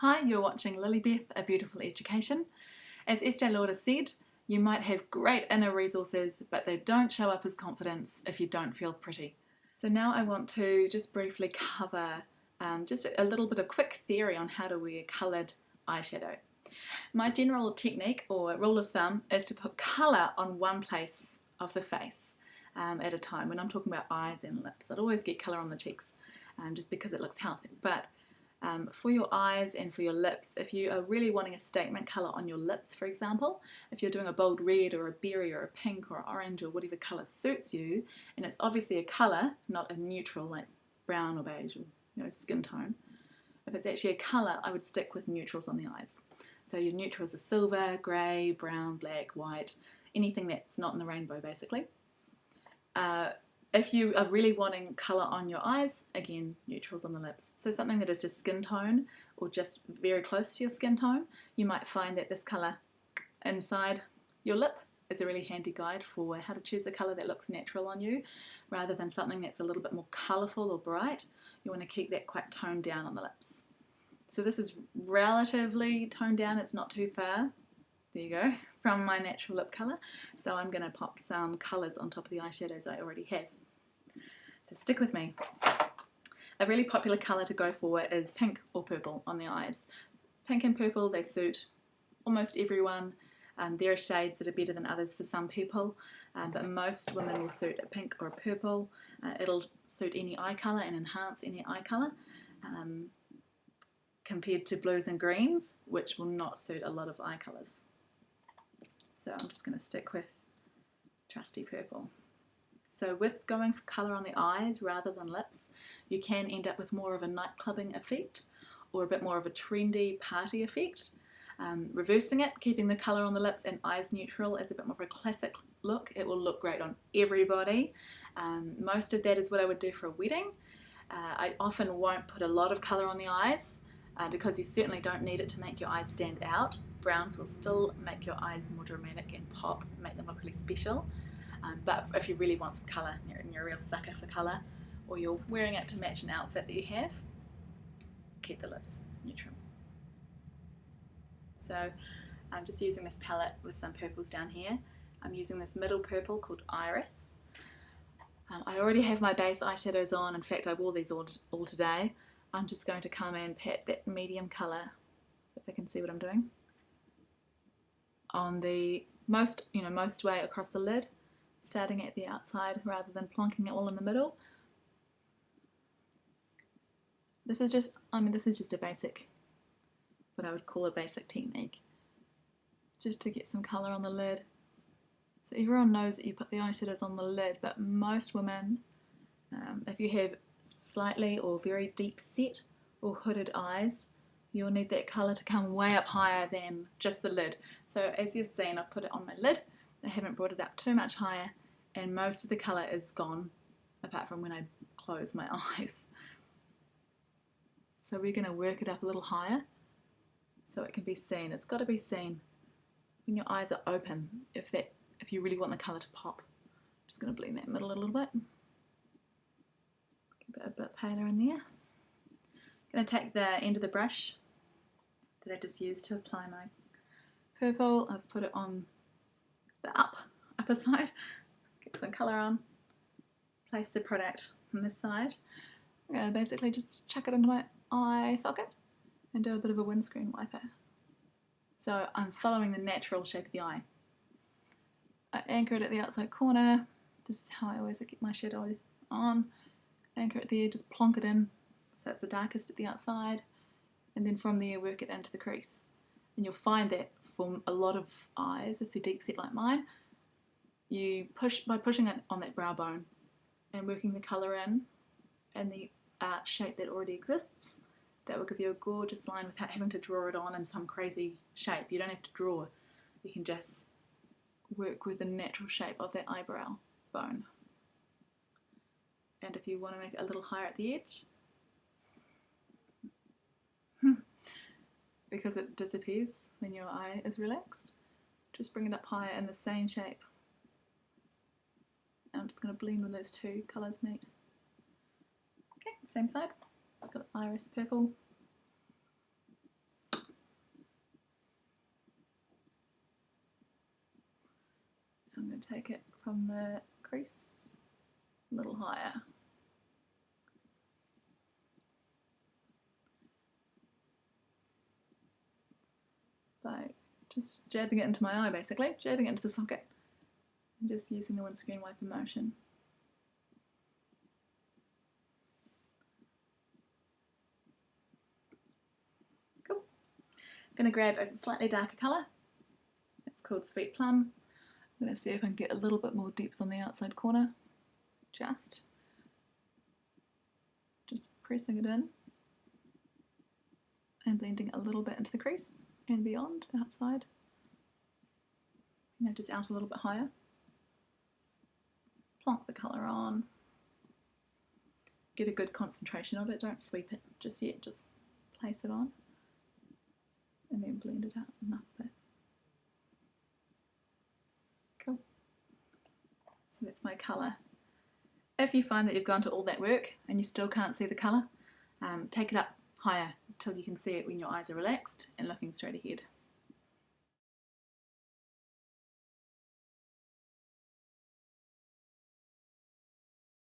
Hi, you're watching Lillybeth, A Beautiful Education. As Estee Lauder said, you might have great inner resources, but they don't show up as confidence if you don't feel pretty. So now I want to just briefly cover just a little bit of quick theory on how to wear coloured eyeshadow. My general technique or rule of thumb is to put colour on one place of the face at a time. When I'm talking about eyes and lips, I'd always get colour on the cheeks just because it looks healthy. But for your eyes and for your lips, if you are really wanting a statement colour on your lips, for example, if you're doing a bold red or a berry or a pink or orange or whatever colour suits you, and it's obviously a colour, not a neutral like brown or beige or skin tone. If it's actually a colour, I would stick with neutrals on the eyes. So your neutrals are silver, grey, brown, black, white, anything that's not in the rainbow basically. If you are really wanting colour on your eyes, again, neutrals on the lips. So something that is just skin tone or just very close to your skin tone, you might find that this colour inside your lip is a really handy guide for how to choose a colour that looks natural on you rather than something that's a little bit more colourful or bright. You want to keep that quite toned down on the lips. So this is relatively toned down, it's not too far, there you go, from my natural lip colour. So I'm going to pop some colours on top of the eyeshadows I already have. So stick with me. A really popular colour to go for is pink or purple on the eyes. Pink and purple, they suit almost everyone. There are shades that are better than others for some people, but most women will suit a pink or a purple. It'll suit any eye colour and enhance any eye colour. Compared to blues and greens, which will not suit a lot of eye colours. So I'm just going to stick with trusty purple. So with going for colour on the eyes rather than lips, you can end up with more of a nightclubbing effect or a bit more of a trendy party effect. Reversing it, keeping the colour on the lips and eyes neutral is a bit more of a classic look. It will look great on everybody. Most of that is what I would do for a wedding. I often won't put a lot of colour on the eyes because you certainly don't need it to make your eyes stand out. Browns will still make your eyes more dramatic and pop, make them look really special. But if you really want some colour and you're a real sucker for colour, or you're wearing it to match an outfit that you have, keep the lips neutral. So I'm just using this palette with some purples down here. I'm using this middle purple called Iris. I already have my base eyeshadows on. In fact, I wore these all today. I'm just going to come and pat that medium colour, if I can see what I'm doing, on the most way across the lid, starting at the outside rather than plonking it all in the middle. This is just a basic, what I would call a basic technique, just to get some colour on the lid. So everyone knows that you put the eyeshadows on the lid, but most women, if you have slightly or very deep set or hooded eyes, you'll need that colour to come way up higher than just the lid. So as you've seen, I've put it on my lid. I haven't brought it up too much higher, and most of the colour is gone, apart from when I close my eyes. So we're going to work it up a little higher so it can be seen. It's got to be seen when your eyes are open, if you really want the colour to pop. I'm just going to blend that middle a little bit. Keep it a bit paler in there. I'm going to take the end of the brush that I just used to apply my purple. I've put it on the upper side, get some colour on, place the product on this side. I'm going to basically just chuck it into my eye socket and do a bit of a windscreen wiper. So I'm following the natural shape of the eye. I anchor it at the outside corner. This is how I always get my shadow on. Anchor it there, just plonk it in so it's the darkest at the outside, and then from there work it into the crease. And you'll find that for a lot of eyes, if they're deep set like mine, by pushing it on that brow bone and working the colour in and the shape that already exists, that will give you a gorgeous line without having to draw it on in some crazy shape. You don't have to draw, you can just work with the natural shape of that eyebrow bone. And if you want to make it a little higher at the edge, because it disappears when your eye is relaxed, just bring it up higher in the same shape. And I'm just going to blend when those two colours meet. Okay, same side. Got iris purple. take it from the crease a little higher. By just jabbing it into my eye, basically, jabbing it into the socket, and just using the windscreen wiper motion. Cool. I'm going to grab a slightly darker colour. It's called Sweet Plum. I'm going to see if I can get a little bit more depth on the outside corner. Just pressing it in and blending a little bit into the crease and beyond, outside. Just out a little bit higher. Plonk the colour on. Get a good concentration of it, don't sweep it just yet, just place it on and then blend it out enough bit. Cool. So that's my colour. If you find that you've gone to all that work and you still can't see the colour, take it up higher until you can see it when your eyes are relaxed and looking straight ahead.